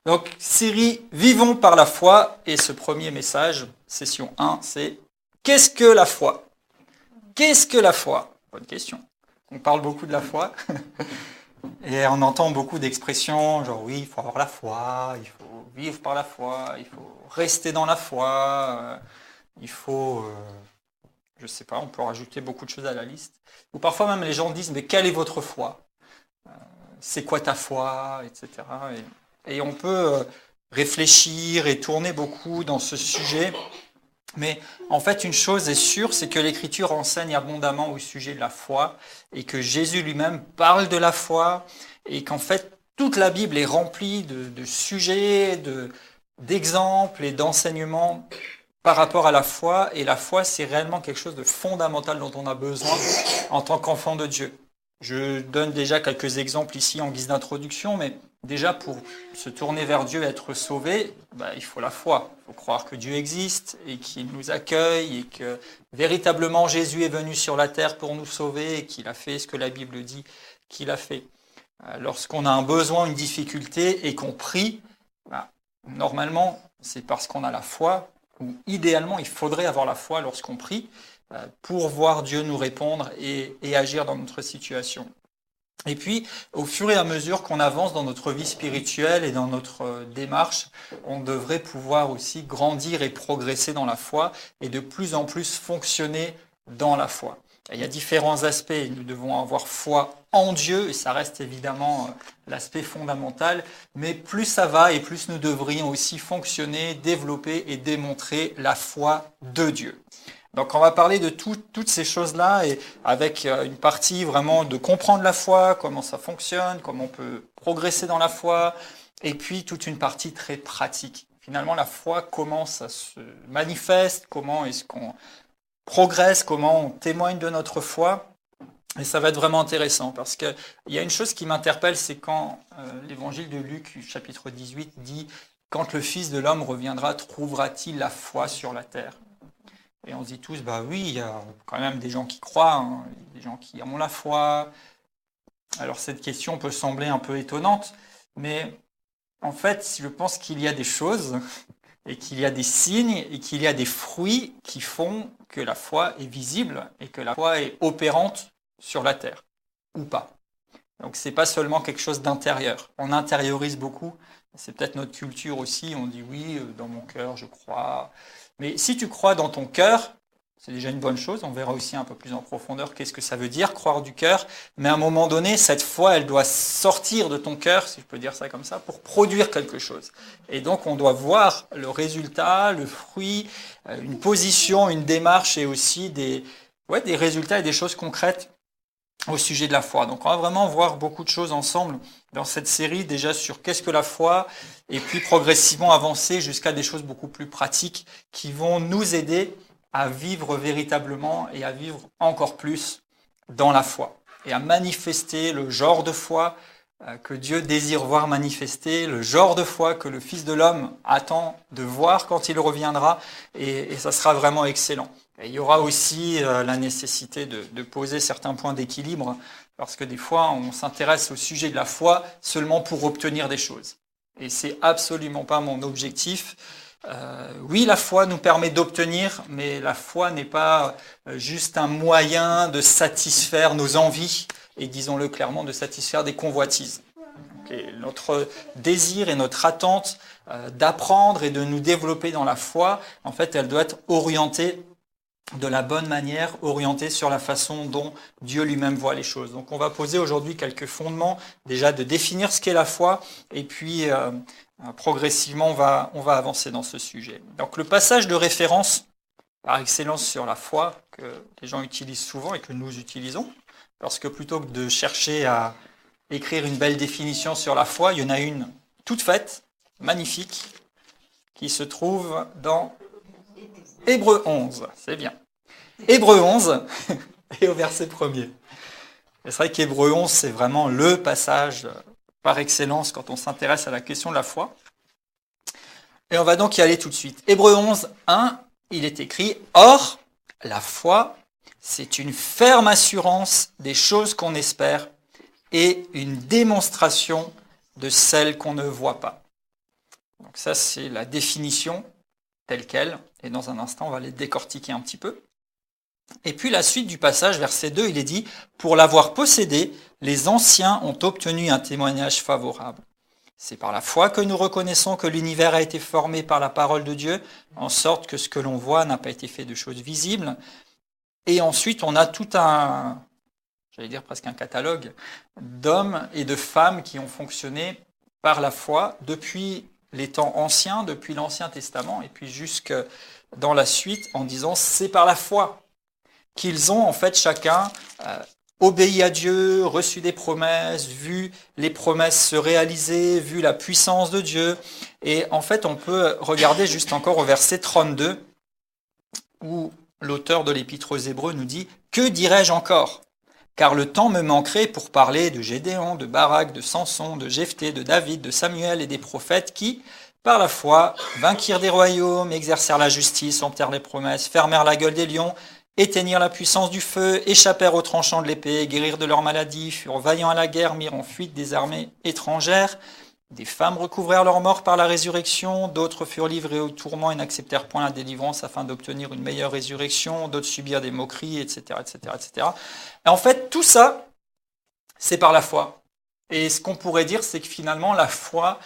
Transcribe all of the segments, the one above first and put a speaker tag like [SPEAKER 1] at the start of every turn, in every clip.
[SPEAKER 1] Donc, série Vivons par la foi, et ce premier message, session 1, c'est qu'est-ce que la foi? Qu'est-ce que la foi? Bonne question. On parle beaucoup de la foi, et on entend beaucoup d'expressions, genre oui, il faut avoir la foi, il faut vivre par la foi, il faut rester dans la foi, il faut, je sais pas, on peut rajouter beaucoup de choses à la liste. Ou parfois même les gens disent, mais quelle est votre foi? C'est quoi ta foi, etc. Et on peut réfléchir et tourner beaucoup dans ce sujet. Mais en fait, une chose est sûre, c'est que l'Écriture enseigne abondamment au sujet de la foi et que Jésus lui-même parle de la foi et qu'en fait, toute la Bible est remplie de sujets, d'exemples et d'enseignements par rapport à la foi. Et la foi, c'est réellement quelque chose de fondamental dont on a besoin en tant qu'enfant de Dieu. Je donne déjà quelques exemples ici en guise d'introduction, mais déjà pour se tourner vers Dieu et être sauvé, il faut la foi. Il faut croire que Dieu existe et qu'il nous accueille et que véritablement Jésus est venu sur la terre pour nous sauver et qu'il a fait ce que la Bible dit qu'il a fait. Lorsqu'on a un besoin, une difficulté et qu'on prie, normalement c'est parce qu'on a la foi, ou idéalement il faudrait avoir la foi lorsqu'on prie, pour voir Dieu nous répondre et agir dans notre situation. Et puis, au fur et à mesure qu'on avance dans notre vie spirituelle et dans notre démarche, on devrait pouvoir aussi grandir et progresser dans la foi et de plus en plus fonctionner dans la foi. Il y a différents aspects. Nous devons avoir foi en Dieu, et ça reste évidemment l'aspect fondamental, mais plus ça va et plus nous devrions aussi fonctionner, développer et démontrer la foi de Dieu. Donc on va parler de toutes ces choses-là et avec une partie vraiment de comprendre la foi, comment ça fonctionne, comment on peut progresser dans la foi, et puis toute une partie très pratique. Finalement, la foi, comment ça se manifeste, comment est-ce qu'on progresse, comment on témoigne de notre foi. Et ça va être vraiment intéressant parce qu'il y a une chose qui m'interpelle, c'est quand l'évangile de Luc, chapitre 18, dit « Quand le Fils de l'homme reviendra, trouvera-t-il la foi sur la terre ?» Et on se dit tous, oui, il y a quand même des gens qui croient, des gens qui ont la foi. Alors cette question peut sembler un peu étonnante, mais en fait, je pense qu'il y a des choses, et qu'il y a des signes, et qu'il y a des fruits qui font que la foi est visible, et que la foi est opérante sur la terre, ou pas. Donc c'est pas seulement quelque chose d'intérieur. On intériorise beaucoup, c'est peut-être notre culture aussi, on dit oui, dans mon cœur je crois. Mais si tu crois dans ton cœur, c'est déjà une bonne chose. On verra aussi un peu plus en profondeur qu'est-ce que ça veut dire, croire du cœur. Mais à un moment donné, cette foi, elle doit sortir de ton cœur, si je peux dire ça comme ça, pour produire quelque chose. Et donc, on doit voir le résultat, le fruit, une position, une démarche et aussi des résultats et des choses concrètes au sujet de la foi. Donc on va vraiment voir beaucoup de choses ensemble dans cette série, déjà sur qu'est-ce que la foi, et puis progressivement avancer jusqu'à des choses beaucoup plus pratiques qui vont nous aider à vivre véritablement et à vivre encore plus dans la foi, et à manifester le genre de foi que Dieu désire voir manifester, le genre de foi que le Fils de l'homme attend de voir quand il reviendra, et ça sera vraiment excellent. Et il y aura aussi la nécessité de poser certains points d'équilibre, parce que des fois, on s'intéresse au sujet de la foi seulement pour obtenir des choses. Et c'est absolument pas mon objectif. Oui, la foi nous permet d'obtenir, mais la foi n'est pas juste un moyen de satisfaire nos envies, et disons-le clairement, de satisfaire des convoitises. Et notre désir et notre attente d'apprendre et de nous développer dans la foi, en fait, elle doit être orientée de la bonne manière, orientée sur la façon dont Dieu lui-même voit les choses. Donc on va poser aujourd'hui quelques fondements, déjà de définir ce qu'est la foi, et puis progressivement on va avancer dans ce sujet. Donc le passage de référence par excellence sur la foi que les gens utilisent souvent et que nous utilisons, parce que plutôt que de chercher à écrire une belle définition sur la foi, il y en a une toute faite, magnifique, qui se trouve dans Hébreux 11, c'est bien. Hébreux 11, et au verset 1er. C'est vrai qu'Hébreux 11, c'est vraiment le passage par excellence quand on s'intéresse à la question de la foi. Et on va donc y aller tout de suite. Hébreux 11, 1, il est écrit « Or, la foi, c'est une ferme assurance des choses qu'on espère et une démonstration de celles qu'on ne voit pas. » Donc ça, c'est la définition telle qu'elle, et dans un instant, on va les décortiquer un petit peu. Et puis la suite du passage, verset 2, il est dit « Pour l'avoir possédé, les anciens ont obtenu un témoignage favorable. C'est par la foi que nous reconnaissons que l'univers a été formé par la parole de Dieu, en sorte que ce que l'on voit n'a pas été fait de choses visibles. » Et ensuite, on a tout un, j'allais dire presque un catalogue, d'hommes et de femmes qui ont fonctionné par la foi depuis les temps anciens, depuis l'Ancien Testament, et puis jusque dans la suite, en disant « c'est par la foi » qu'ils ont en fait chacun obéi à Dieu, reçu des promesses, vu les promesses se réaliser, vu la puissance de Dieu. Et en fait, on peut regarder juste encore au verset 32, où l'auteur de l'Épître aux Hébreux nous dit « Que dirais-je encore ? Car le temps me manquerait pour parler de Gédéon, de Barak, de Samson, de Jephthé, de David, de Samuel et des prophètes qui, par la foi, vainquirent des royaumes, exercèrent la justice, obtinrent les promesses, fermèrent la gueule des lions, éteignirent la puissance du feu, échappèrent aux tranchants de l'épée, guérirent de leurs maladies, furent vaillants à la guerre, mirent en fuite des armées étrangères. Des femmes recouvrèrent leur mort par la résurrection, d'autres furent livrés au tourment et n'acceptèrent point la délivrance afin d'obtenir une meilleure résurrection, d'autres subirent des moqueries, etc., etc., etc. Et en fait, tout ça, c'est par la foi. Et ce qu'on pourrait dire, c'est que finalement, la foi,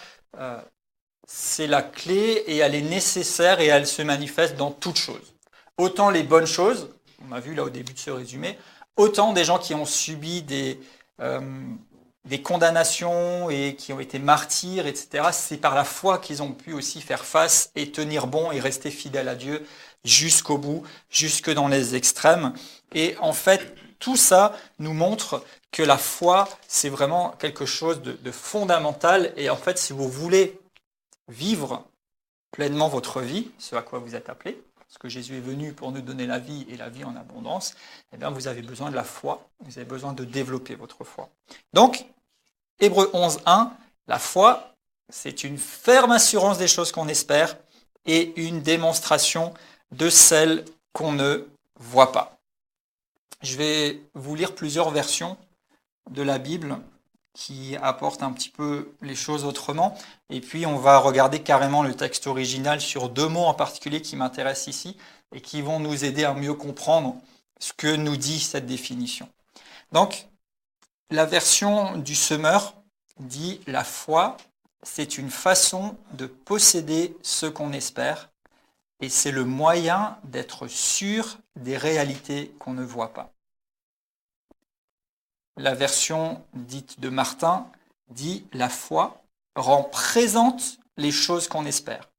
[SPEAKER 1] c'est la clé et elle est nécessaire et elle se manifeste dans toutes choses. Autant les bonnes choses, on a vu là au début de ce résumé, autant des gens qui ont subi des condamnations et qui ont été martyrs, etc., c'est par la foi qu'ils ont pu aussi faire face et tenir bon et rester fidèles à Dieu jusqu'au bout, jusque dans les extrêmes. Et en fait, tout ça nous montre que la foi, c'est vraiment quelque chose de fondamental. Et en fait, si vous voulez vivre pleinement votre vie, ce à quoi vous êtes appelés, parce que Jésus est venu pour nous donner la vie et la vie en abondance, eh bien vous avez besoin de la foi, vous avez besoin de développer votre foi. Donc, Hébreux 11, 1, la foi, c'est une ferme assurance des choses qu'on espère et une démonstration de celles qu'on ne voit pas. Je vais vous lire plusieurs versions de la Bible qui apportent un petit peu les choses autrement. Et puis, on va regarder carrément le texte original sur deux mots en particulier qui m'intéressent ici et qui vont nous aider à mieux comprendre ce que nous dit cette définition. Donc, la version du Semeur dit « La foi, c'est une façon de posséder ce qu'on espère et c'est le moyen d'être sûr des réalités qu'on ne voit pas. » La version dite de Martin dit « La foi rend présente les choses qu'on espère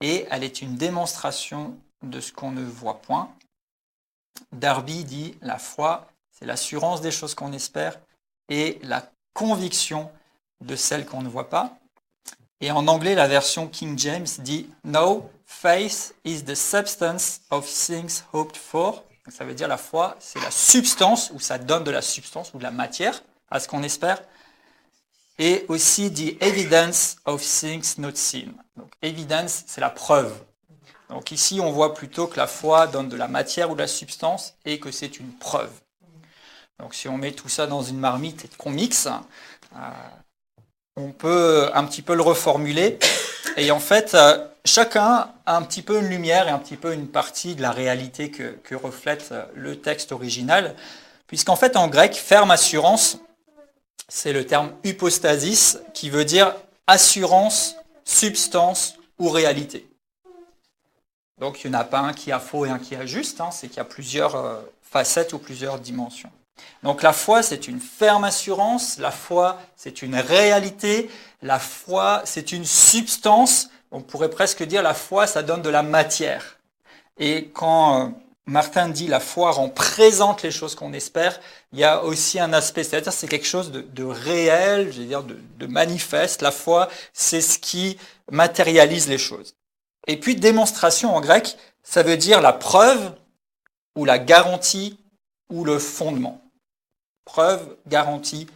[SPEAKER 1] et elle est une démonstration de ce qu'on ne voit point. » Darby dit « La foi, c'est l'assurance des choses qu'on espère et la conviction de celles qu'on ne voit pas. » Et en anglais, la version King James dit « No, faith is the substance of things hoped for. » Ça veut dire la foi, c'est la substance, ou ça donne de la substance ou de la matière à ce qu'on espère. Et aussi dit « evidence of things not seen ». Donc evidence, c'est la preuve. Donc ici, on voit plutôt que la foi donne de la matière ou de la substance et que c'est une preuve. Donc si on met tout ça dans une marmite et qu'on mixe, on peut un petit peu le reformuler. Et en fait, chacun a un petit peu une lumière et un petit peu une partie de la réalité que reflète le texte original. Puisqu'en fait, en grec, ferme assurance, c'est le terme hypostasis qui veut dire assurance, substance ou réalité. Donc il n'y en a pas un qui a faux et un qui a juste, c'est qu'il y a plusieurs facettes ou plusieurs dimensions. Donc la foi, c'est une ferme assurance, la foi, c'est une réalité, la foi, c'est une substance, on pourrait presque dire la foi, ça donne de la matière. Et quand Martin dit la foi rend présente les choses qu'on espère, il y a aussi un aspect, c'est-à-dire c'est quelque chose de réel, je veux dire de manifeste. La foi, c'est ce qui matérialise les choses. Et puis démonstration en grec, ça veut dire la preuve ou la garantie ou le fondement. Preuve, garantie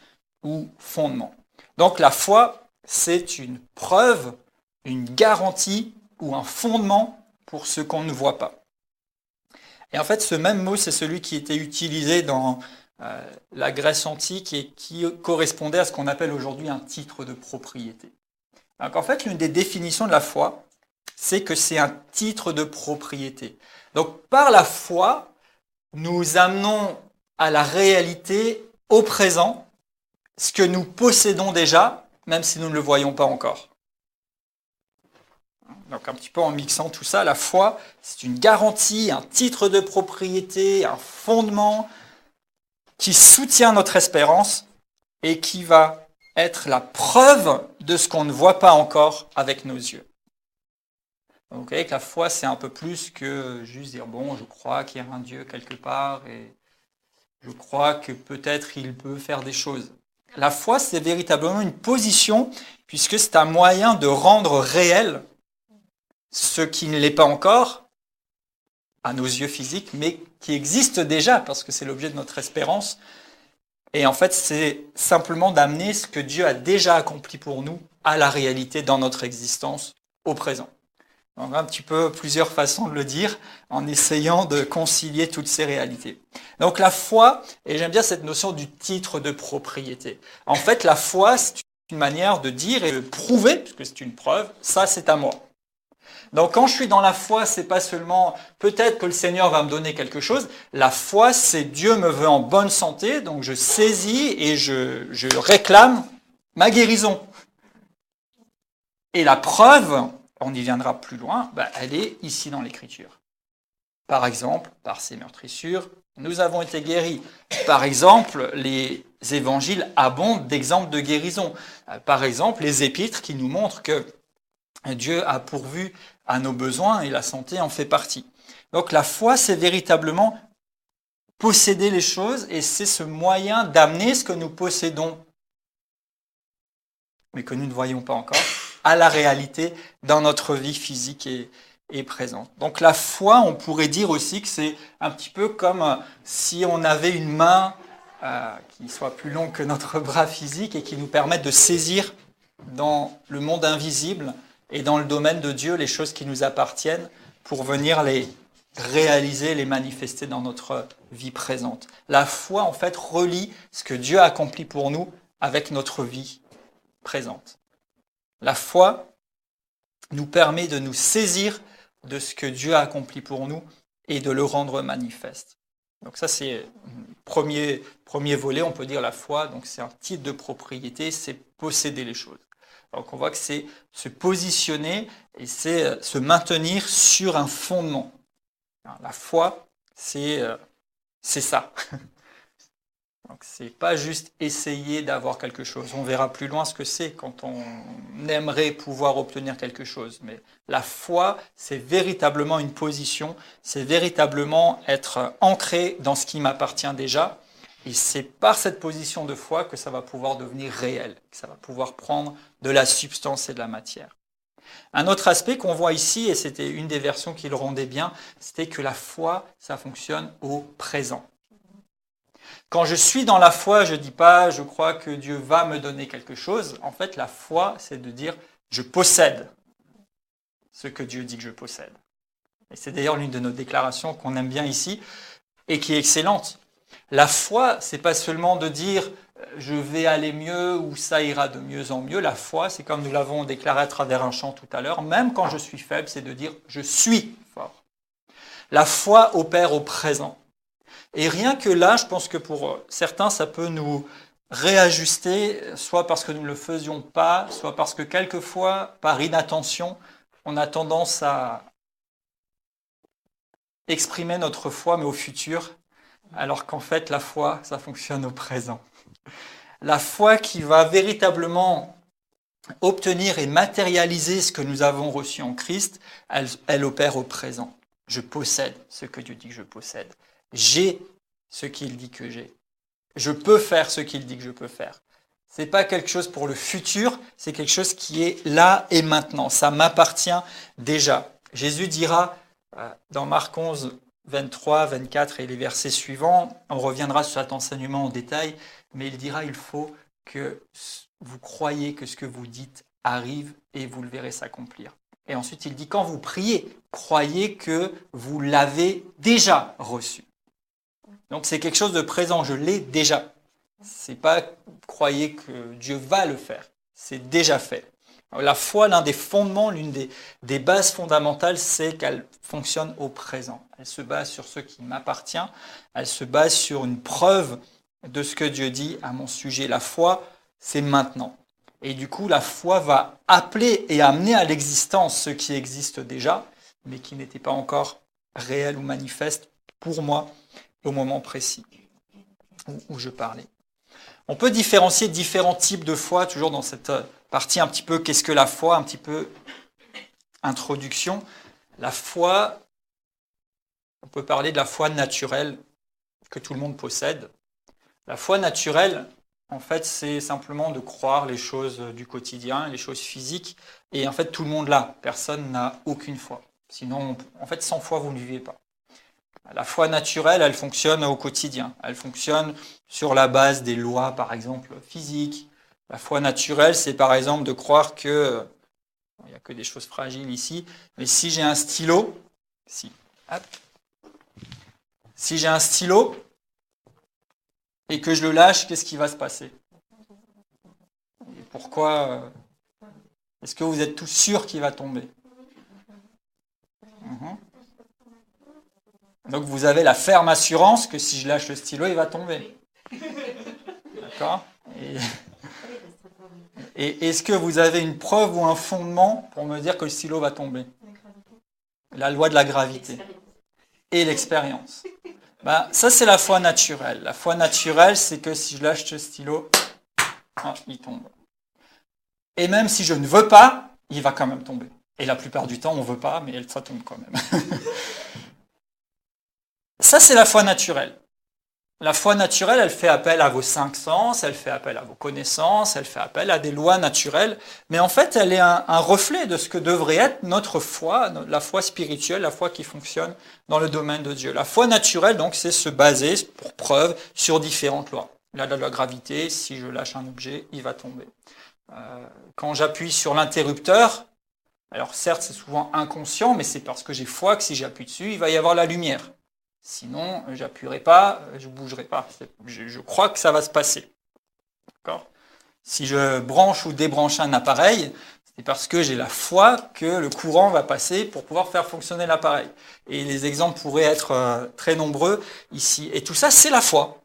[SPEAKER 1] ou fondement. Donc la foi, c'est une preuve, une garantie ou un fondement pour ce qu'on ne voit pas. Et en fait, ce même mot, c'est celui qui était utilisé dans la Grèce antique et qui correspondait à ce qu'on appelle aujourd'hui un titre de propriété. Donc en fait, l'une des définitions de la foi, c'est que c'est un titre de propriété. Donc par la foi, nous amenons à la réalité, au présent, ce que nous possédons déjà, même si nous ne le voyons pas encore. Donc un petit peu en mixant tout ça, la foi, c'est une garantie, un titre de propriété, un fondement qui soutient notre espérance et qui va être la preuve de ce qu'on ne voit pas encore avec nos yeux. Donc vous voyez que la foi, c'est un peu plus que juste dire, bon, je crois qu'il y a un Dieu quelque part et je crois que peut-être il peut faire des choses. La foi, c'est véritablement une position, puisque c'est un moyen de rendre réel ce qui ne l'est pas encore à nos yeux physiques, mais qui existe déjà, parce que c'est l'objet de notre espérance. Et en fait, c'est simplement d'amener ce que Dieu a déjà accompli pour nous à la réalité dans notre existence au présent. Donc un petit peu plusieurs façons de le dire en essayant de concilier toutes ces réalités. Donc la foi, et j'aime bien cette notion du titre de propriété. En fait, la foi, c'est une manière de dire et de prouver, puisque c'est une preuve, ça c'est à moi. Donc quand je suis dans la foi, c'est pas seulement peut-être que le Seigneur va me donner quelque chose. La foi, c'est Dieu me veut en bonne santé, donc je saisis et je réclame ma guérison. Et la preuve, on y viendra plus loin, elle est ici dans l'Écriture. Par exemple, par ces meurtrissures, nous avons été guéris. Par exemple, les évangiles abondent d'exemples de guérison. Par exemple, les épîtres qui nous montrent que Dieu a pourvu à nos besoins et la santé en fait partie. Donc la foi, c'est véritablement posséder les choses et c'est ce moyen d'amener ce que nous possédons, mais que nous ne voyons pas encore, à la réalité dans notre vie physique et présente. Donc la foi, on pourrait dire aussi que c'est un petit peu comme si on avait une main qui soit plus longue que notre bras physique et qui nous permette de saisir dans le monde invisible et dans le domaine de Dieu les choses qui nous appartiennent pour venir les réaliser, les manifester dans notre vie présente. La foi, en fait, relie ce que Dieu a accompli pour nous avec notre vie présente. La foi nous permet de nous saisir de ce que Dieu a accompli pour nous et de le rendre manifeste. Donc ça, c'est le premier volet, on peut dire la foi. Donc c'est un titre de propriété, c'est posséder les choses. Donc on voit que c'est se positionner et c'est se maintenir sur un fondement. La foi, c'est ça. Donc c'est pas juste essayer d'avoir quelque chose. On verra plus loin ce que c'est quand on aimerait pouvoir obtenir quelque chose. Mais la foi, c'est véritablement une position, c'est véritablement être ancré dans ce qui m'appartient déjà. Et c'est par cette position de foi que ça va pouvoir devenir réel, que ça va pouvoir prendre de la substance et de la matière. Un autre aspect qu'on voit ici, et c'était une des versions qui le rendait bien, c'était que la foi, ça fonctionne au présent. Quand je suis dans la foi, je ne dis pas « je crois que Dieu va me donner quelque chose ». En fait, la foi, c'est de dire « je possède ce que Dieu dit que je possède ». Et c'est d'ailleurs l'une de nos déclarations qu'on aime bien ici et qui est excellente. La foi, c'est pas seulement de dire je vais aller mieux ou ça ira de mieux en mieux. La foi, c'est comme nous l'avons déclaré à travers un chant tout à l'heure, même quand je suis faible, c'est de dire je suis fort. La foi opère au présent. Et rien que là, je pense que pour certains, ça peut nous réajuster, soit parce que nous ne le faisions pas, soit parce que quelquefois, par inattention, on a tendance à exprimer notre foi, mais au futur, alors qu'en fait, la foi, ça fonctionne au présent. La foi qui va véritablement obtenir et matérialiser ce que nous avons reçu en Christ, elle opère au présent. Je possède ce que Dieu dit que je possède. J'ai ce qu'il dit que j'ai. Je peux faire ce qu'il dit que je peux faire. Ce n'est pas quelque chose pour le futur, c'est quelque chose qui est là et maintenant. Ça m'appartient déjà. Jésus dira dans Marc 11, 23, 24 et les versets suivants, on reviendra sur cet enseignement en détail, mais il dira il faut que vous croyez que ce que vous dites arrive et vous le verrez s'accomplir. Et ensuite il dit quand vous priez, croyez que vous l'avez déjà reçu. Donc c'est quelque chose de présent, je l'ai déjà. C'est pas croyez que Dieu va le faire, c'est déjà fait. La foi, l'un des fondements, l'une des bases fondamentales, c'est qu'elle fonctionne au présent. Elle se base sur ce qui m'appartient, elle se base sur une preuve de ce que Dieu dit à mon sujet. La foi, c'est maintenant. Et du coup, la foi va appeler et amener à l'existence ce qui existe déjà, mais qui n'était pas encore réel ou manifeste pour moi au moment précis où je parlais. On peut différencier différents types de foi, toujours dans cette partie un petit peu qu'est-ce que la foi, un petit peu introduction. La foi, on peut parler de la foi naturelle que tout le monde possède. La foi naturelle, en fait, c'est simplement de croire les choses du quotidien, les choses physiques, et en fait, tout le monde l'a. Personne n'a aucune foi. Sinon, en fait, sans foi, vous ne vivez pas. La foi naturelle, elle fonctionne au quotidien. Elle fonctionne sur la base des lois, par exemple, physiques. La foi naturelle, c'est par exemple de croire que, il n'y a que des choses fragiles ici, mais si j'ai un stylo, si j'ai un stylo et que je le lâche, qu'est-ce qui va se passer? Et pourquoi? Est-ce que vous êtes tous sûrs qu'il va tomber? Donc vous avez la ferme assurance que si je lâche le stylo, il va tomber. D'accord? Et est-ce que vous avez une preuve ou un fondement pour me dire que le stylo va tomber? La loi de la gravité. Et l'expérience. Ben, ça, c'est la foi naturelle. La foi naturelle, c'est que si je lâche ce stylo, il tombe. Et même si je ne veux pas, il va quand même tomber. Et la plupart du temps, on ne veut pas, mais ça tombe quand même. Ça, c'est la foi naturelle. La foi naturelle, elle fait appel à vos 5 sens, elle fait appel à vos connaissances, elle fait appel à des lois naturelles, mais en fait, elle est un reflet de ce que devrait être notre foi, la foi spirituelle, la foi qui fonctionne dans le domaine de Dieu. La foi naturelle, donc, c'est se baser, pour preuve, sur différentes lois. La loi de la gravité, si je lâche un objet, il va tomber. Quand j'appuie sur l'interrupteur, alors certes, c'est souvent inconscient, mais c'est parce que j'ai foi que si j'appuie dessus, il va y avoir la lumière. Sinon, je n'appuierai pas, je ne bougerai pas. Je crois que ça va se passer. D'accord ? Si je branche ou débranche un appareil, c'est parce que j'ai la foi que le courant va passer pour pouvoir faire fonctionner l'appareil. Et les exemples pourraient être très nombreux ici. Et tout ça, c'est la foi.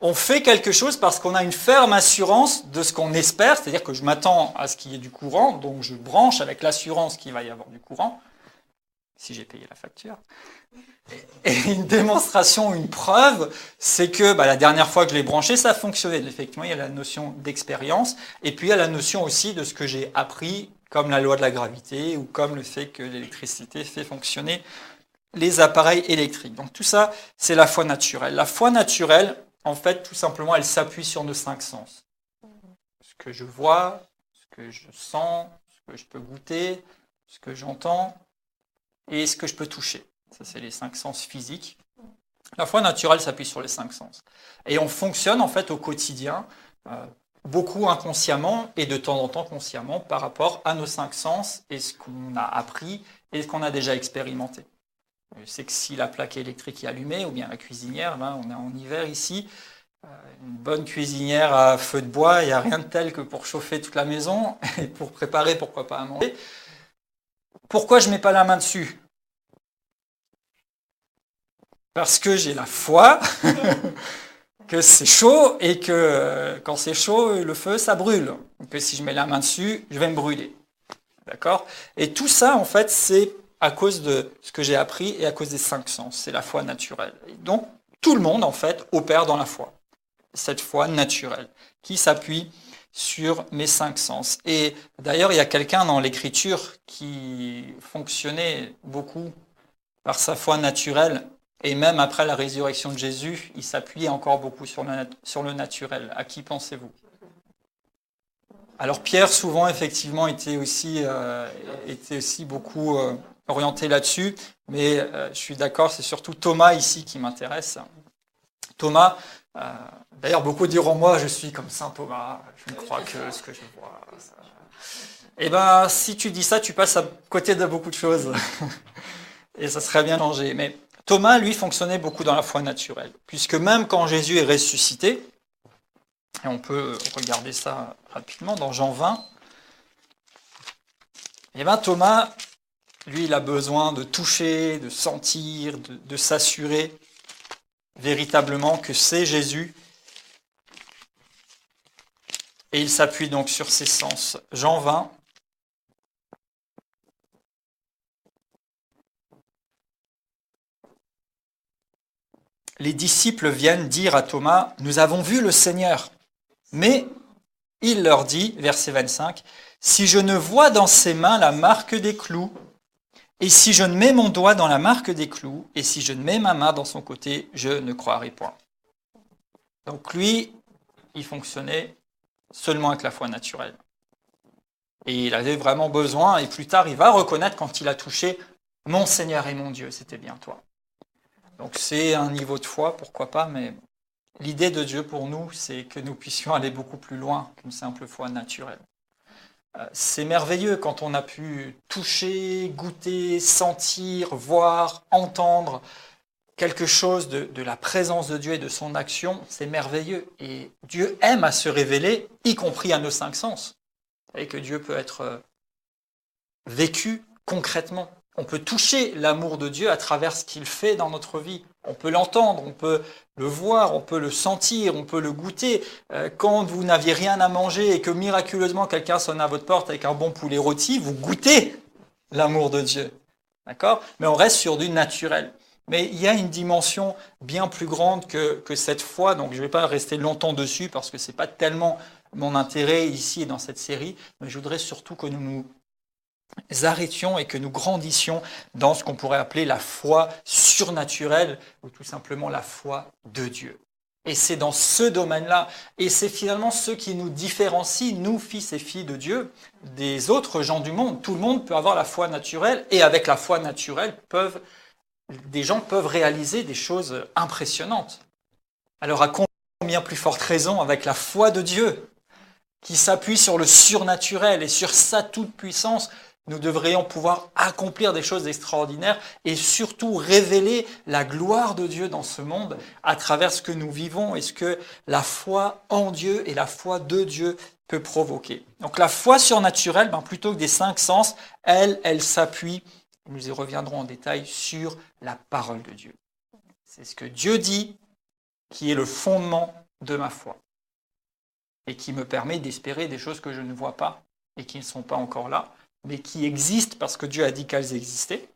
[SPEAKER 1] On fait quelque chose parce qu'on a une ferme assurance de ce qu'on espère, c'est-à-dire que je m'attends à ce qu'il y ait du courant, donc je branche avec l'assurance qu'il va y avoir du courant, si j'ai payé la facture. Et une démonstration, une preuve, c'est que la dernière fois que je l'ai branché, ça a fonctionné. Effectivement, il y a la notion d'expérience, et puis il y a la notion aussi de ce que j'ai appris, comme la loi de la gravité, ou comme le fait que l'électricité fait fonctionner les appareils électriques. Donc tout ça, c'est la foi naturelle. La foi naturelle, en fait, tout simplement, elle s'appuie sur nos 5 sens. Ce que je vois, ce que je sens, ce que je peux goûter, ce que j'entends, et ce que je peux toucher. Ça, c'est les 5 sens physiques. La foi naturelle s'appuie sur les 5 sens. Et on fonctionne en fait au quotidien, beaucoup inconsciemment et de temps en temps consciemment par rapport à nos 5 sens et ce qu'on a appris et ce qu'on a déjà expérimenté. Je sais que si la plaque électrique est allumée, ou bien la cuisinière, là on est en hiver ici, une bonne cuisinière à feu de bois, il n'y a rien de tel que pour chauffer toute la maison et pour préparer, pourquoi pas, à manger. Pourquoi je ne mets pas la main dessus ? Parce que j'ai la foi que c'est chaud et que quand c'est chaud, le feu, ça brûle. Que si je mets la main dessus, je vais me brûler. D'accord ? Et tout ça, en fait, c'est à cause de ce que j'ai appris et à cause des 5 sens. C'est la foi naturelle. Et donc, tout le monde, en fait, opère dans la foi. Cette foi naturelle qui s'appuie sur mes 5 sens. Et d'ailleurs, il y a quelqu'un dans l'Écriture qui fonctionnait beaucoup par sa foi naturelle. Et même après la résurrection de Jésus, il s'appuyait encore beaucoup sur le naturel. À qui pensez-vous ? Alors Pierre, souvent, effectivement, était aussi beaucoup orienté là-dessus. Mais je suis d'accord, c'est surtout Thomas ici qui m'intéresse. Thomas, d'ailleurs, beaucoup diront, moi, je suis comme saint Thomas, je ne crois que ce que je vois. Eh bien, si tu dis ça, tu passes à côté de beaucoup de choses. Et ça serait bien changé. Mais Thomas, lui, fonctionnait beaucoup dans la foi naturelle, puisque même quand Jésus est ressuscité, et on peut regarder ça rapidement dans Jean 20, Et bien Thomas, lui, il a besoin de toucher, de sentir, de s'assurer véritablement que c'est Jésus. Et il s'appuie donc sur ses sens. Jean 20. Les disciples viennent dire à Thomas, « Nous avons vu le Seigneur. » Mais il leur dit, verset 25, « Si je ne vois dans ses mains la marque des clous, et si je ne mets mon doigt dans la marque des clous, et si je ne mets ma main dans son côté, je ne croirai point. » Donc lui, il fonctionnait seulement avec la foi naturelle. Et il avait vraiment besoin, et plus tard, il va reconnaître quand il a touché « Mon Seigneur et mon Dieu, c'était bien toi ». Donc c'est un niveau de foi, pourquoi pas, mais l'idée de Dieu pour nous, c'est que nous puissions aller beaucoup plus loin qu'une simple foi naturelle. C'est merveilleux quand on a pu toucher, goûter, sentir, voir, entendre quelque chose de la présence de Dieu et de son action, c'est merveilleux. Et Dieu aime à se révéler, y compris à nos cinq sens. Vous savez que Dieu peut être vécu concrètement. On peut toucher l'amour de Dieu à travers ce qu'il fait dans notre vie. On peut l'entendre, on peut le voir, on peut le sentir, on peut le goûter. Quand vous n'aviez rien à manger et que miraculeusement quelqu'un sonne à votre porte avec un bon poulet rôti, vous goûtez l'amour de Dieu. D'accord ? Mais on reste sur du naturel. Mais il y a une dimension bien plus grande que cette foi, donc je ne vais pas rester longtemps dessus parce que ce n'est pas tellement mon intérêt ici et dans cette série, mais je voudrais surtout que nous nous arrêtions et que nous grandissions dans ce qu'on pourrait appeler la foi surnaturelle ou tout simplement la foi de Dieu. Et c'est dans ce domaine-là, et c'est finalement ce qui nous différencie, nous, fils et filles de Dieu, des autres gens du monde. Tout le monde peut avoir la foi naturelle, et avec la foi naturelle, des gens peuvent réaliser des choses impressionnantes. Alors à combien plus forte raison avec la foi de Dieu, qui s'appuie sur le surnaturel et sur sa toute-puissance, nous devrions pouvoir accomplir des choses extraordinaires et surtout révéler la gloire de Dieu dans ce monde à travers ce que nous vivons et ce que la foi en Dieu et la foi de Dieu peut provoquer. Donc la foi surnaturelle, plutôt que des cinq sens, elle s'appuie, nous y reviendrons en détail, sur la parole de Dieu. C'est ce que Dieu dit qui est le fondement de ma foi et qui me permet d'espérer des choses que je ne vois pas et qui ne sont pas encore là, mais qui existent parce que Dieu a dit qu'elles existaient.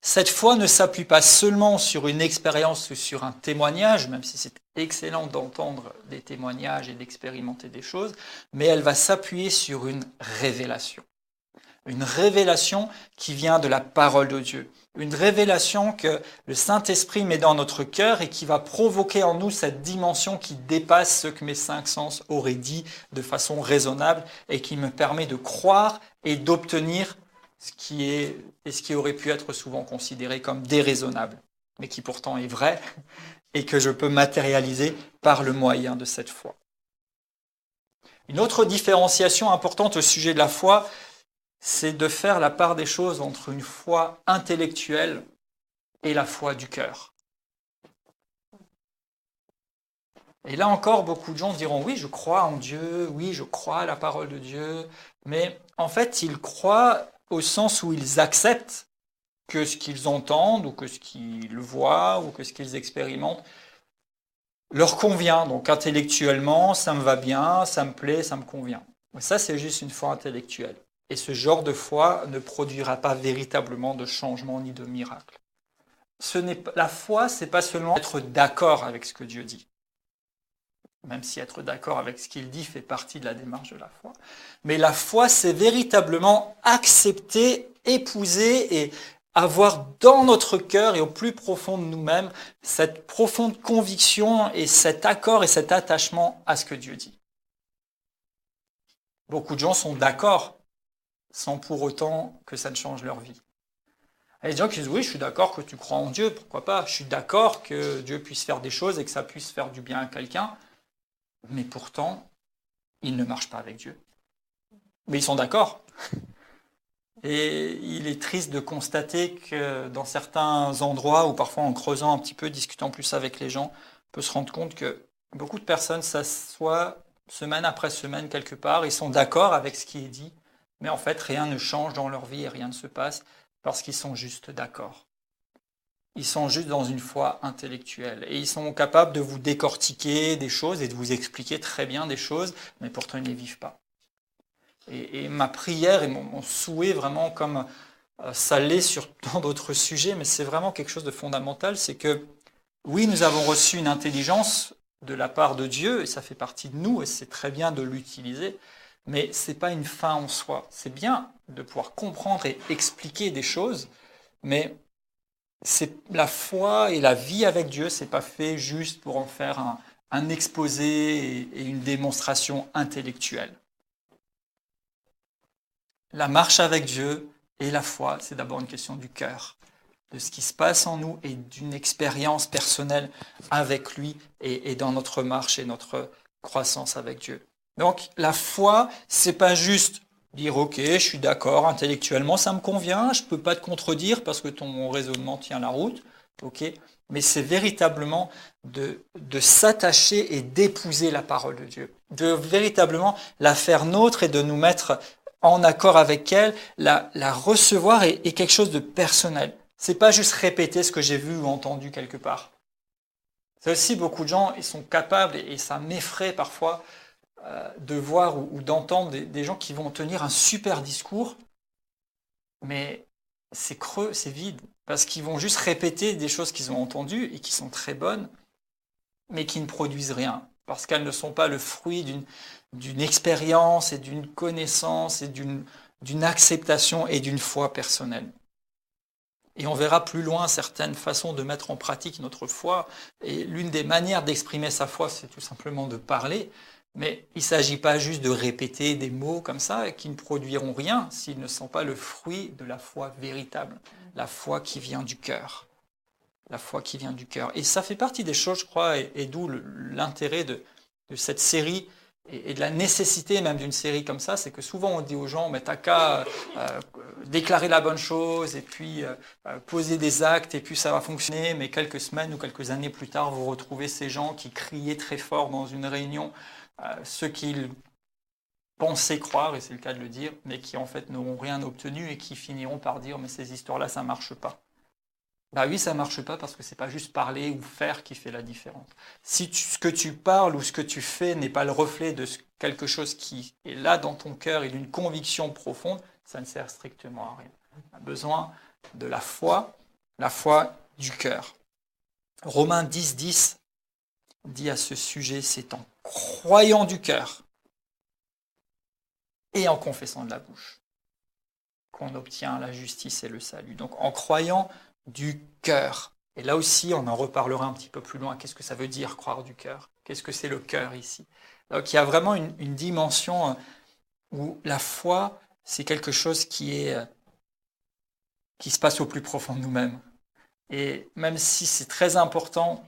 [SPEAKER 1] Cette foi ne s'appuie pas seulement sur une expérience ou sur un témoignage, même si c'est excellent d'entendre des témoignages et d'expérimenter des choses, mais elle va s'appuyer sur une révélation. Une révélation qui vient de la parole de Dieu. Une révélation que le Saint-Esprit met dans notre cœur et qui va provoquer en nous cette dimension qui dépasse ce que mes cinq sens auraient dit de façon raisonnable et qui me permet de croire et d'obtenir ce qui aurait pu être souvent considéré comme déraisonnable, mais qui pourtant est vrai et que je peux matérialiser par le moyen de cette foi. Une autre différenciation importante au sujet de la foi, c'est de faire la part des choses entre une foi intellectuelle et la foi du cœur. Et là encore, beaucoup de gens diront, oui, je crois en Dieu, oui, je crois à la parole de Dieu, mais en fait, ils croient au sens où ils acceptent que ce qu'ils entendent, ou que ce qu'ils voient, ou que ce qu'ils expérimentent, leur convient. Donc intellectuellement, ça me va bien, ça me plaît, ça me convient. Mais ça, c'est juste une foi intellectuelle. Et ce genre de foi ne produira pas véritablement de changement ni de miracle. La foi, c'est pas seulement être d'accord avec ce que Dieu dit. Même si être d'accord avec ce qu'il dit fait partie de la démarche de la foi. Mais la foi, c'est véritablement accepter, épouser et avoir dans notre cœur et au plus profond de nous-mêmes cette profonde conviction et cet accord et cet attachement à ce que Dieu dit. Beaucoup de gens sont d'accord sans pour autant que ça ne change leur vie. Il y a des gens qui disent, oui, je suis d'accord que tu crois en Dieu, pourquoi pas, je suis d'accord que Dieu puisse faire des choses et que ça puisse faire du bien à quelqu'un, mais pourtant, ils ne marchent pas avec Dieu. Mais ils sont d'accord. Et il est triste de constater que dans certains endroits, ou parfois en creusant un petit peu, discutant plus avec les gens, on peut se rendre compte que beaucoup de personnes s'assoient semaine après semaine quelque part, ils sont d'accord avec ce qui est dit, Mais en fait, rien ne change dans leur vie et rien ne se passe parce qu'ils sont juste d'accord. Ils sont juste dans une foi intellectuelle. Et ils sont capables de vous décortiquer des choses et de vous expliquer très bien des choses, mais pourtant ils ne les vivent pas. Et ma prière et mon souhait, vraiment comme ça l'est sur tant d'autres sujets, mais c'est vraiment quelque chose de fondamental, c'est que oui, nous avons reçu une intelligence de la part de Dieu, et ça fait partie de nous, et c'est très bien de l'utiliser, mais ce n'est pas une fin en soi. C'est bien de pouvoir comprendre et expliquer des choses, mais c'est la foi et la vie avec Dieu, c'est pas fait juste pour en faire un exposé et une démonstration intellectuelle. La marche avec Dieu et la foi, c'est d'abord une question du cœur, de ce qui se passe en nous et d'une expérience personnelle avec lui et dans notre marche et notre croissance avec Dieu. Donc la foi, c'est pas juste dire ok, je suis d'accord, intellectuellement ça me convient, je peux pas te contredire parce que ton raisonnement tient la route, ok, mais c'est véritablement de s'attacher et d'épouser la parole de Dieu, de véritablement la faire nôtre et de nous mettre en accord avec elle, la recevoir est quelque chose de personnel. C'est pas juste répéter ce que j'ai vu ou entendu quelque part. C'est aussi beaucoup de gens, ils sont capables, et ça m'effraie parfois, de voir ou d'entendre des gens qui vont tenir un super discours, mais c'est creux, c'est vide, parce qu'ils vont juste répéter des choses qu'ils ont entendues et qui sont très bonnes, mais qui ne produisent rien, parce qu'elles ne sont pas le fruit d'une expérience et d'une connaissance et d'une acceptation et d'une foi personnelle. Et on verra plus loin certaines façons de mettre en pratique notre foi. Et l'une des manières d'exprimer sa foi, c'est tout simplement de parler. Mais il ne s'agit pas juste de répéter des mots comme ça qui ne produiront rien s'ils ne sont pas le fruit de la foi véritable, la foi qui vient du cœur. La foi qui vient du cœur. Et ça fait partie des choses, je crois, et d'où l'intérêt de cette série et de la nécessité même d'une série comme ça, c'est que souvent on dit aux gens, mais t'as qu'à déclarer la bonne chose et puis poser des actes et puis ça va fonctionner, mais quelques semaines ou quelques années plus tard, vous retrouvez ces gens qui criaient très fort dans une réunion ce qu'ils pensaient croire, et c'est le cas de le dire, mais qui en fait n'auront rien obtenu et qui finiront par dire, mais ces histoires-là, ça ne marche pas. Bah oui, ça ne marche pas parce que c'est pas juste parler ou faire qui fait la différence. Si ce que tu parles ou ce que tu fais n'est pas le reflet de quelque chose qui est là dans ton cœur et d'une conviction profonde, ça ne sert strictement à rien. On a besoin de la foi du cœur. Romains 10 dit à ce sujet, c'est en croyant du cœur et en confessant de la bouche qu'on obtient la justice et le salut. Donc en croyant du cœur. Et là aussi, on en reparlera un petit peu plus loin. Qu'est-ce que ça veut dire, croire du cœur? Qu'est-ce que c'est le cœur ici? Donc il y a vraiment une dimension où la foi, c'est quelque chose qui se passe au plus profond de nous-mêmes. Et même si c'est très important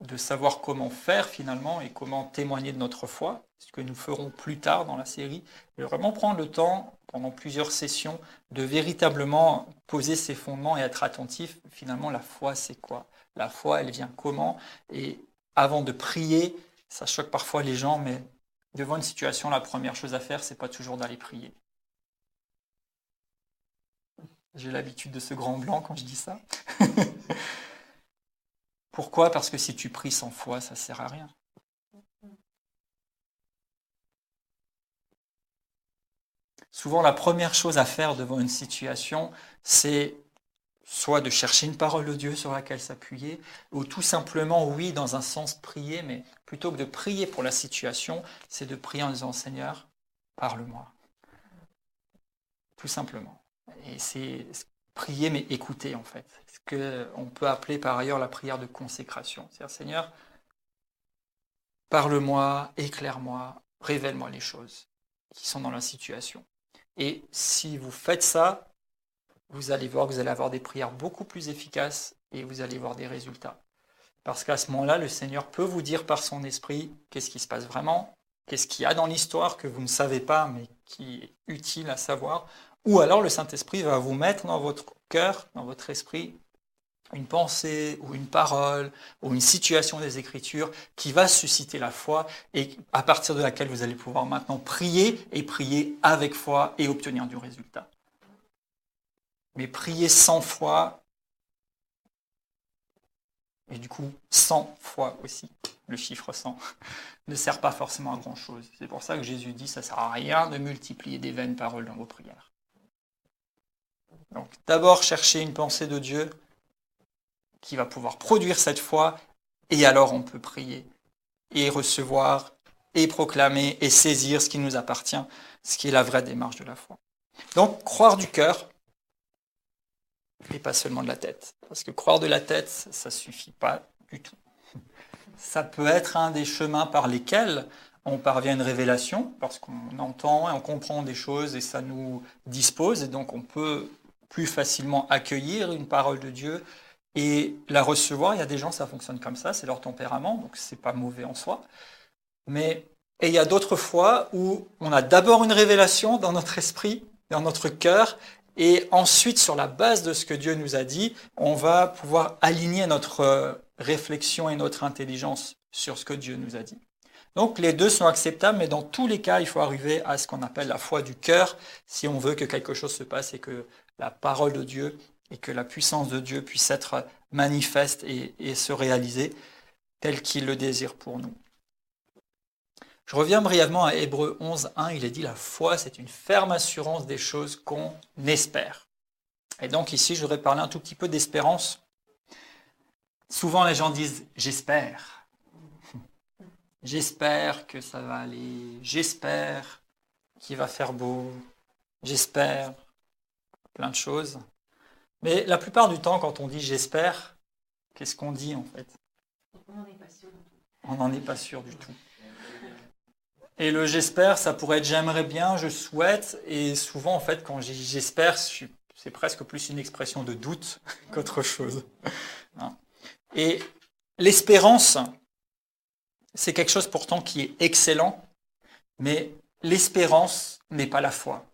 [SPEAKER 1] de savoir comment faire finalement et comment témoigner de notre foi, ce que nous ferons plus tard dans la série, et vraiment prendre le temps, pendant plusieurs sessions, de véritablement poser ses fondements et être attentif. Finalement, la foi, c'est quoi? La foi, elle vient comment? Et avant de prier, ça choque parfois les gens, mais devant une situation, la première chose à faire, c'est pas toujours d'aller prier. J'ai l'habitude de ce grand blanc quand je dis ça. Pourquoi? Parce que si tu pries sans foi, ça ne sert à rien. Souvent, la première chose à faire devant une situation, c'est soit de chercher une parole de Dieu sur laquelle s'appuyer, ou tout simplement, oui, dans un sens, prier, mais plutôt que de prier pour la situation, c'est de prier en disant, Seigneur, parle-moi. Tout simplement. Et c'est prier, mais écouter, en fait. Ce qu'on peut appeler par ailleurs la prière de consécration. C'est-à-dire, Seigneur, parle-moi, éclaire-moi, révèle-moi les choses qui sont dans la situation. Et si vous faites ça, vous allez voir que vous allez avoir des prières beaucoup plus efficaces et vous allez voir des résultats. Parce qu'à ce moment-là, le Seigneur peut vous dire par son esprit qu'est-ce qui se passe vraiment, qu'est-ce qu'il y a dans l'histoire que vous ne savez pas, mais qui est utile à savoir. Ou alors le Saint-Esprit va vous mettre dans votre cœur, dans votre esprit, une pensée ou une parole ou une situation des Écritures qui va susciter la foi et à partir de laquelle vous allez pouvoir maintenant prier et prier avec foi et obtenir du résultat. Mais prier sans foi, et du coup 100 fois aussi, le chiffre 100, ne sert pas forcément à grand chose. C'est pour ça que Jésus dit, ça ne sert à rien de multiplier des vaines paroles dans vos prières. Donc d'abord chercher une pensée de Dieu qui va pouvoir produire cette foi, et alors on peut prier, et recevoir, et proclamer, et saisir ce qui nous appartient, ce qui est la vraie démarche de la foi. Donc croire du cœur, et pas seulement de la tête. Parce que croire de la tête, ça ne suffit pas du tout. Ça peut être un des chemins par lesquels on parvient à une révélation, parce qu'on entend et on comprend des choses, et ça nous dispose, et donc on peut plus facilement accueillir une parole de Dieu et la recevoir. Il y a des gens, ça fonctionne comme ça, c'est leur tempérament, donc c'est pas mauvais en soi. Et il y a d'autres fois où on a d'abord une révélation dans notre esprit, dans notre cœur, et ensuite, sur la base de ce que Dieu nous a dit, on va pouvoir aligner notre réflexion et notre intelligence sur ce que Dieu nous a dit. Donc les deux sont acceptables, mais dans tous les cas, il faut arriver à ce qu'on appelle la foi du cœur, si on veut que quelque chose se passe et que la parole de Dieu et que la puissance de Dieu puisse être manifeste et se réaliser tel qu'il le désire pour nous. Je reviens brièvement à Hébreux 11.1, il est dit la foi c'est une ferme assurance des choses qu'on espère. Et donc ici je voudrais parler un tout petit peu d'espérance. Souvent les gens disent j'espère. J'espère que ça va aller, j'espère qu'il va faire beau, j'espère plein de choses. Mais la plupart du temps quand on dit j'espère, qu'est-ce qu'on dit en fait?
[SPEAKER 2] On n'en est pas sûr.
[SPEAKER 1] On n'en est pas sûr du tout. Et le j'espère, ça pourrait être j'aimerais bien, je souhaite, et souvent en fait quand je dis j'espère, c'est presque plus une expression de doute qu'autre chose. Et l'espérance, c'est quelque chose pourtant qui est excellent, mais l'espérance n'est pas la foi.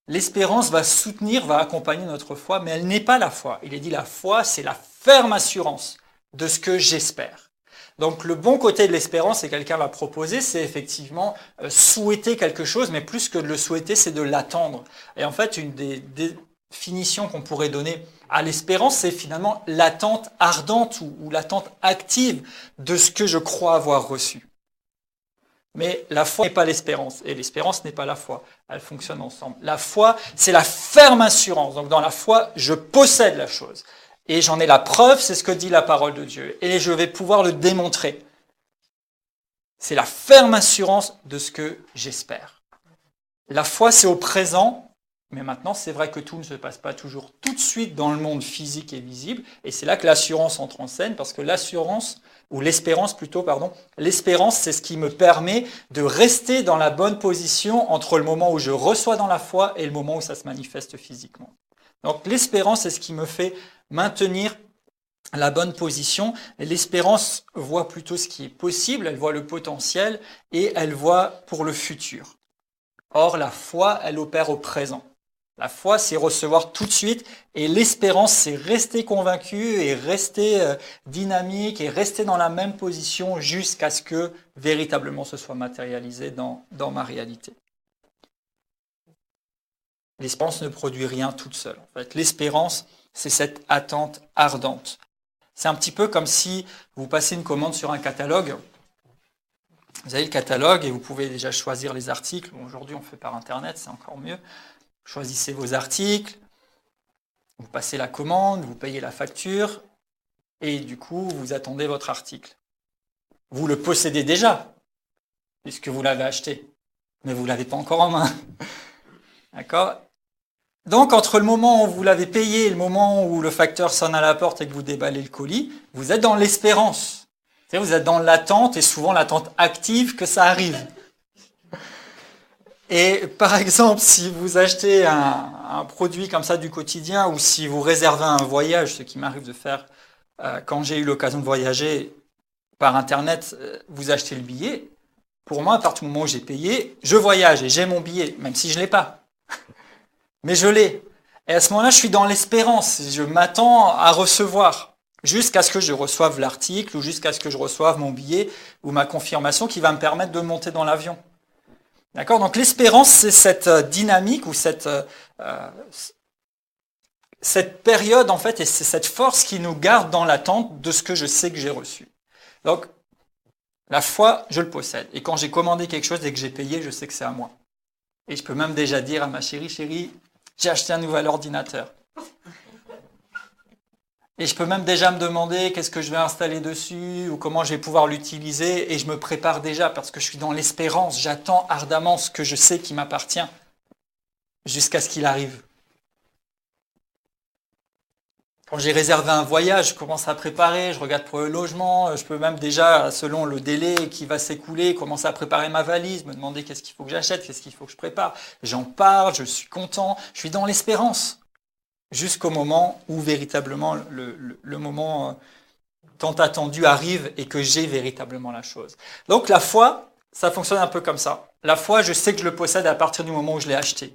[SPEAKER 1] L'espérance va soutenir, va accompagner notre foi, mais elle n'est pas la foi. Il est dit la foi, c'est la ferme assurance de ce que j'espère. Donc le bon côté de l'espérance, et quelqu'un l'a proposé, c'est effectivement souhaiter quelque chose, mais plus que de le souhaiter, c'est de l'attendre. Et en fait, une des définitions qu'on pourrait donner à l'espérance, c'est finalement l'attente ardente ou l'attente active de ce que je crois avoir reçu. Mais la foi n'est pas l'espérance, et l'espérance n'est pas la foi. Elles fonctionnent ensemble. La foi, c'est la ferme assurance. Donc dans la foi, je possède la chose. Et j'en ai la preuve, c'est ce que dit la parole de Dieu. Et je vais pouvoir le démontrer. C'est la ferme assurance de ce que j'espère. La foi, c'est au présent, mais maintenant, c'est vrai que tout ne se passe pas toujours tout de suite dans le monde physique et visible. Et c'est là que l'assurance entre en scène, parce que l'assurance, ou l'espérance plutôt, pardon, l'espérance, c'est ce qui me permet de rester dans la bonne position entre le moment où je reçois dans la foi et le moment où ça se manifeste physiquement. Donc l'espérance, c'est ce qui me fait maintenir la bonne position. Et l'espérance voit plutôt ce qui est possible, elle voit le potentiel et elle voit pour le futur. Or, la foi, elle opère au présent. La foi, c'est recevoir tout de suite et l'espérance, c'est rester convaincu et rester dynamique et rester dans la même position jusqu'à ce que véritablement ce soit matérialisé dans ma réalité. L'espérance ne produit rien toute seule. En fait, l'espérance, c'est cette attente ardente. C'est un petit peu comme si vous passez une commande sur un catalogue. Vous avez le catalogue et vous pouvez déjà choisir les articles. Bon, aujourd'hui, on fait par Internet, c'est encore mieux. Vous choisissez vos articles, vous passez la commande, vous payez la facture et du coup, vous attendez votre article. Vous le possédez déjà, puisque vous l'avez acheté, mais vous ne l'avez pas encore en main. D'accord ? Donc, entre le moment où vous l'avez payé et le moment où le facteur sonne à la porte et que vous déballez le colis, vous êtes dans l'espérance. Vous êtes dans l'attente, et souvent l'attente active que ça arrive. Et par exemple, si vous achetez un produit comme ça du quotidien, ou si vous réservez un voyage, ce qui m'arrive de faire quand j'ai eu l'occasion de voyager par Internet, vous achetez le billet. Pour moi, à partir du moment où j'ai payé, je voyage et j'ai mon billet, même si je ne l'ai pas. Mais je l'ai. Et à ce moment-là, je suis dans l'espérance. Je m'attends à recevoir jusqu'à ce que je reçoive l'article ou jusqu'à ce que je reçoive mon billet ou ma confirmation qui va me permettre de monter dans l'avion. D'accord? Donc l'espérance, c'est cette dynamique ou cette période, en fait, et c'est cette force qui nous garde dans l'attente de ce que je sais que j'ai reçu. Donc, la foi, je le possède. Et quand j'ai commandé quelque chose et que j'ai payé, je sais que c'est à moi. Et je peux même déjà dire à ma chérie, j'ai acheté un nouvel ordinateur. Et je peux même déjà me demander qu'est-ce que je vais installer dessus ou comment je vais pouvoir l'utiliser. Et je me prépare déjà parce que je suis dans l'espérance. J'attends ardemment ce que je sais qui m'appartient jusqu'à ce qu'il arrive. Quand j'ai réservé un voyage, je commence à préparer, je regarde pour le logement, je peux même déjà, selon le délai qui va s'écouler, commencer à préparer ma valise, me demander qu'est-ce qu'il faut que j'achète, qu'est-ce qu'il faut que je prépare. J'en parle, je suis content, je suis dans l'espérance, jusqu'au moment où véritablement le moment tant attendu arrive et que j'ai véritablement la chose. Donc la foi, ça fonctionne un peu comme ça. La foi, je sais que je le possède à partir du moment où je l'ai acheté.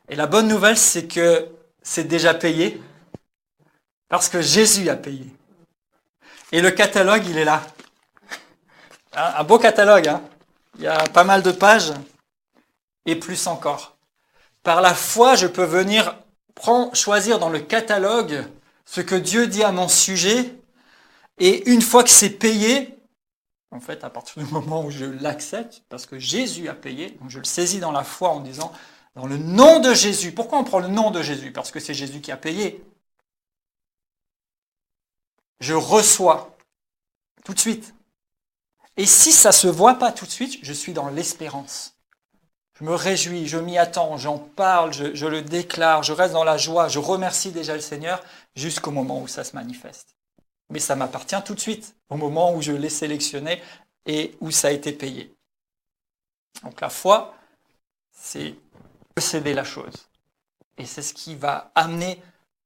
[SPEAKER 1] Et la bonne nouvelle, c'est que c'est déjà payé. Parce que Jésus a payé. Et le catalogue, il est là. Un beau catalogue, hein. Il y a pas mal de pages, et plus encore. Par la foi, je peux venir choisir dans le catalogue ce que Dieu dit à mon sujet, et une fois que c'est payé, en fait, à partir du moment où je l'accepte, parce que Jésus a payé, donc je le saisis dans la foi en disant, dans le nom de Jésus. Pourquoi on prend le nom de Jésus? Parce que c'est Jésus qui a payé. Je reçois tout de suite. Et si ça ne se voit pas tout de suite, je suis dans l'espérance. Je me réjouis, je m'y attends, j'en parle, je le déclare, je reste dans la joie, je remercie déjà le Seigneur jusqu'au moment où ça se manifeste. Mais ça m'appartient tout de suite, au moment où je l'ai sélectionné et où ça a été payé. Donc la foi, c'est posséder la chose. Et c'est ce qui va amener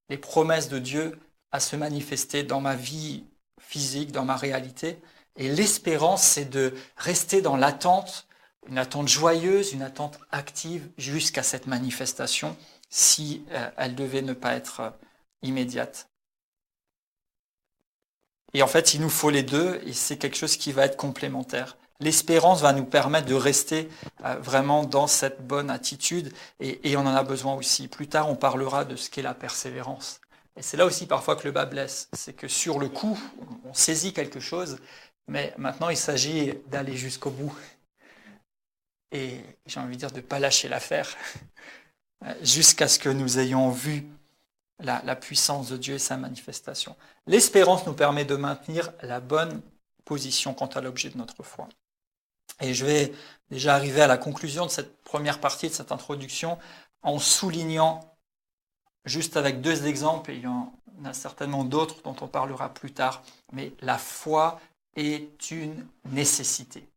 [SPEAKER 1] les promesses de Dieu à se manifester dans ma vie physique, dans ma réalité. Et l'espérance, c'est de rester dans l'attente, une attente joyeuse, une attente active jusqu'à cette manifestation, si elle devait ne pas être immédiate. Et en fait, il nous faut les deux, et c'est quelque chose qui va être complémentaire. L'espérance va nous permettre de rester vraiment dans cette bonne attitude, et on en a besoin aussi. Plus tard, on parlera de ce qu'est la persévérance. Et c'est là aussi parfois que le bas blesse. C'est que sur le coup, on saisit quelque chose, mais maintenant il s'agit d'aller jusqu'au bout. Et j'ai envie de dire de ne pas lâcher l'affaire, jusqu'à ce que nous ayons vu la puissance de Dieu et sa manifestation. L'espérance nous permet de maintenir la bonne position quant à l'objet de notre foi. Et je vais déjà arriver à la conclusion de cette première partie, de cette introduction, en soulignant juste avec deux exemples, et il y en a certainement d'autres dont on parlera plus tard, mais la foi est une nécessité.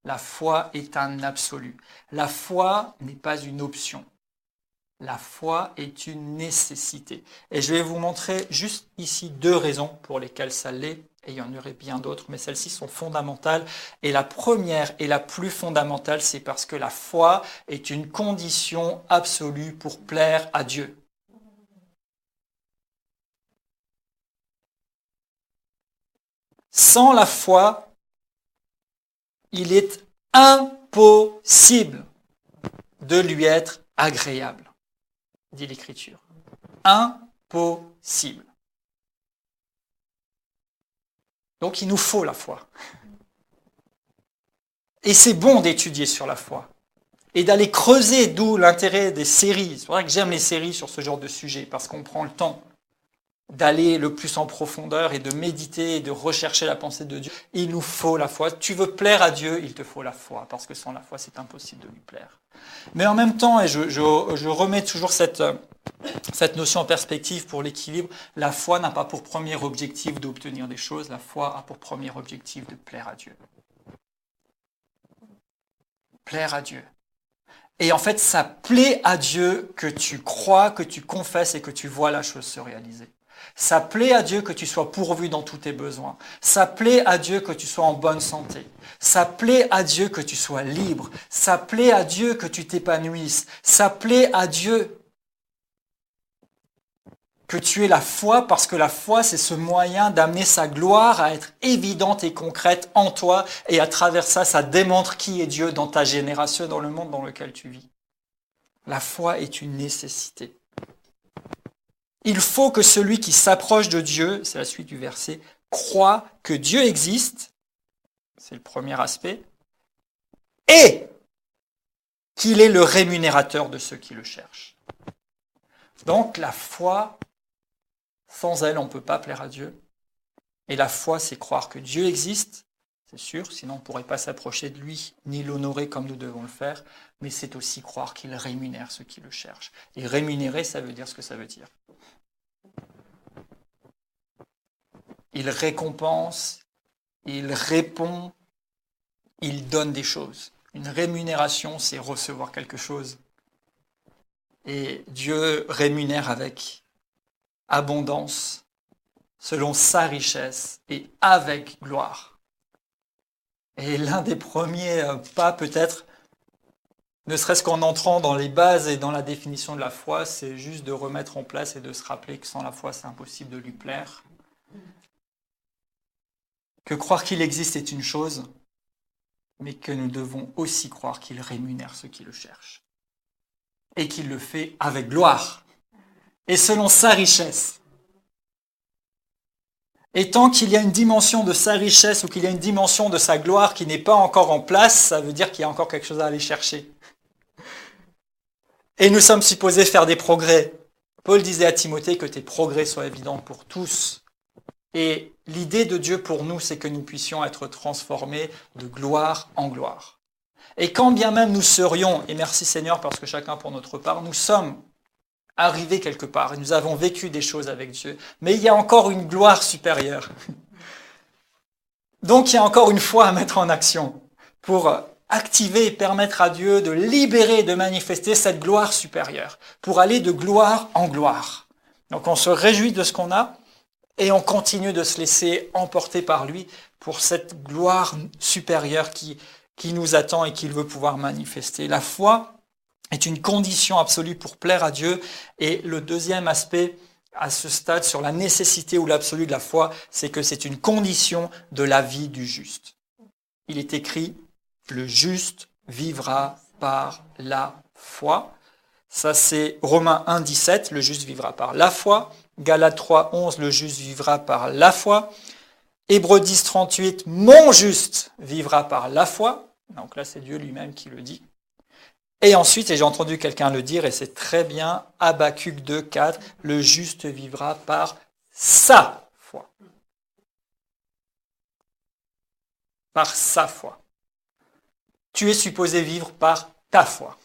[SPEAKER 1] La foi est un absolu. La foi n'est pas une option. La foi est une nécessité. Et je vais vous montrer juste ici deux raisons pour lesquelles ça l'est, et il y en aurait bien d'autres, mais celles-ci sont fondamentales. Et la première et la plus fondamentale, c'est parce que la foi est une condition absolue pour plaire à Dieu. Sans la foi, il est impossible de lui être agréable, dit l'Écriture. Impossible. Donc il nous faut la foi. Et c'est bon d'étudier sur la foi. Et d'aller creuser, d'où l'intérêt des séries. C'est vrai que j'aime les séries sur ce genre de sujet, parce qu'on prend le temps d'aller le plus en profondeur et de méditer et de rechercher la pensée de Dieu. Il nous faut la foi. Tu veux plaire à Dieu, il te faut la foi, parce que sans la foi, c'est impossible de lui plaire. Mais en même temps, et je remets toujours cette notion en perspective pour l'équilibre, la foi n'a pas pour premier objectif d'obtenir des choses, la foi a pour premier objectif de plaire à Dieu. Plaire à Dieu. Et en fait, ça plaît à Dieu que tu crois, que tu confesses et que tu vois la chose se réaliser. Ça plaît à Dieu que tu sois pourvu dans tous tes besoins. Ça plaît à Dieu que tu sois en bonne santé. Ça plaît à Dieu que tu sois libre. Ça plaît à Dieu que tu t'épanouisses. Ça plaît à Dieu que tu aies la foi, parce que la foi, c'est ce moyen d'amener sa gloire à être évidente et concrète en toi, et à travers ça, ça démontre qui est Dieu dans ta génération, dans le monde dans lequel tu vis. La foi est une nécessité. Il faut que celui qui s'approche de Dieu, c'est la suite du verset, croit que Dieu existe, c'est le premier aspect, et qu'il est le rémunérateur de ceux qui le cherchent. Donc la foi, sans elle, on ne peut pas plaire à Dieu. Et la foi, c'est croire que Dieu existe, c'est sûr, sinon on ne pourrait pas s'approcher de lui, ni l'honorer comme nous devons le faire, mais c'est aussi croire qu'il rémunère ceux qui le cherchent. Et rémunérer, ça veut dire ce que ça veut dire. Il récompense, il répond, il donne des choses. Une rémunération, c'est recevoir quelque chose. Et Dieu rémunère avec abondance, selon sa richesse et avec gloire. Et l'un des premiers pas, peut-être, ne serait-ce qu'en entrant dans les bases et dans la définition de la foi, c'est juste de remettre en place et de se rappeler que sans la foi, c'est impossible de lui plaire. Que croire qu'il existe est une chose, mais que nous devons aussi croire qu'il rémunère ceux qui le cherchent. Et qu'il le fait avec gloire, et selon sa richesse. Et tant qu'il y a une dimension de sa richesse ou qu'il y a une dimension de sa gloire qui n'est pas encore en place, ça veut dire qu'il y a encore quelque chose à aller chercher. Et nous sommes supposés faire des progrès. Paul disait à Timothée que tes progrès soient évidents pour tous. Et l'idée de Dieu pour nous, c'est que nous puissions être transformés de gloire en gloire. Et quand bien même nous serions, et merci Seigneur parce que chacun pour notre part, nous sommes arrivés quelque part et nous avons vécu des choses avec Dieu, mais il y a encore une gloire supérieure. Donc il y a encore une foi à mettre en action pour activer et permettre à Dieu de libérer et de manifester cette gloire supérieure, pour aller de gloire en gloire. Donc on se réjouit de ce qu'on a, et on continue de se laisser emporter par lui pour cette gloire supérieure qui nous attend et qu'il veut pouvoir manifester. La foi est une condition absolue pour plaire à Dieu. Et le deuxième aspect à ce stade sur la nécessité ou l'absolu de la foi, c'est que c'est une condition de la vie du juste. Il est écrit « Le juste vivra par la foi ». Ça c'est Romains 1, 17, le juste vivra par la foi. Galates 3, 11, le juste vivra par la foi. Hébreux 10, 38, mon juste vivra par la foi. Donc là, c'est Dieu lui-même qui le dit. Et ensuite, et j'ai entendu quelqu'un le dire, et c'est très bien, Habacuc 2, 4, le juste vivra par sa foi. Par sa foi. Tu es supposé vivre par ta foi.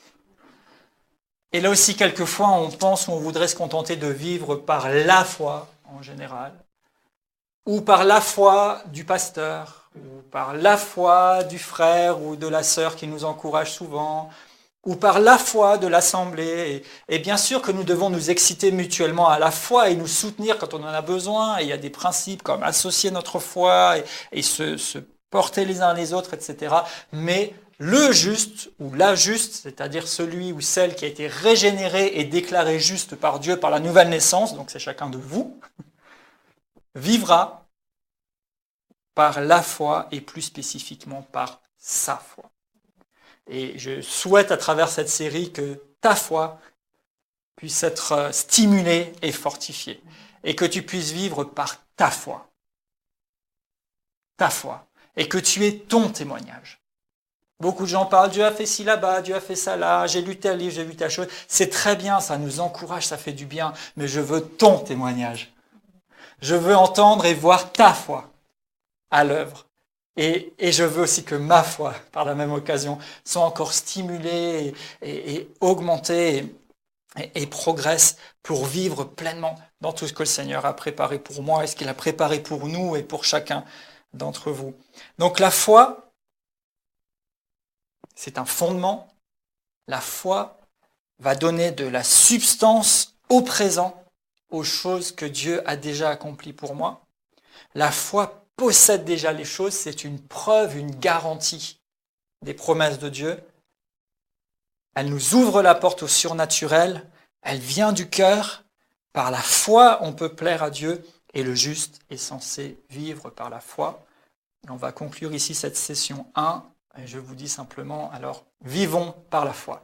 [SPEAKER 1] Et là aussi, quelquefois, on pense ou on voudrait se contenter de vivre par la foi, en général, ou par la foi du pasteur, ou par la foi du frère ou de la sœur qui nous encourage souvent, ou par la foi de l'assemblée. Et bien sûr que nous devons nous exciter mutuellement à la foi et nous soutenir quand on en a besoin. Et il y a des principes comme associer notre foi et se porter les uns les autres, etc. Mais le juste ou la juste, c'est-à-dire celui ou celle qui a été régénéré et déclaré juste par Dieu par la nouvelle naissance, donc c'est chacun de vous, vivra par la foi et plus spécifiquement par sa foi. Et je souhaite à travers cette série que ta foi puisse être stimulée et fortifiée et que tu puisses vivre par ta foi. Ta foi. Et que tu aies ton témoignage. Beaucoup de gens parlent, Dieu a fait ci là-bas, Dieu a fait ça là, j'ai lu tel livre, j'ai vu telle chose. C'est très bien, ça nous encourage, ça fait du bien, mais je veux ton témoignage. Je veux entendre et voir ta foi à l'œuvre. Et je veux aussi que ma foi, par la même occasion, soit encore stimulée et augmentée et progresse pour vivre pleinement dans tout ce que le Seigneur a préparé pour moi et ce qu'il a préparé pour nous et pour chacun d'entre vous. Donc la foi, c'est un fondement. La foi va donner de la substance au présent, aux choses que Dieu a déjà accomplies pour moi. La foi possède déjà les choses, c'est une preuve, une garantie des promesses de Dieu. Elle nous ouvre la porte au surnaturel, elle vient du cœur, Par la foi, on peut plaire à Dieu et le juste est censé vivre par la foi. Et on va conclure ici cette session 1. Et je vous dis simplement, alors, vivons par la foi.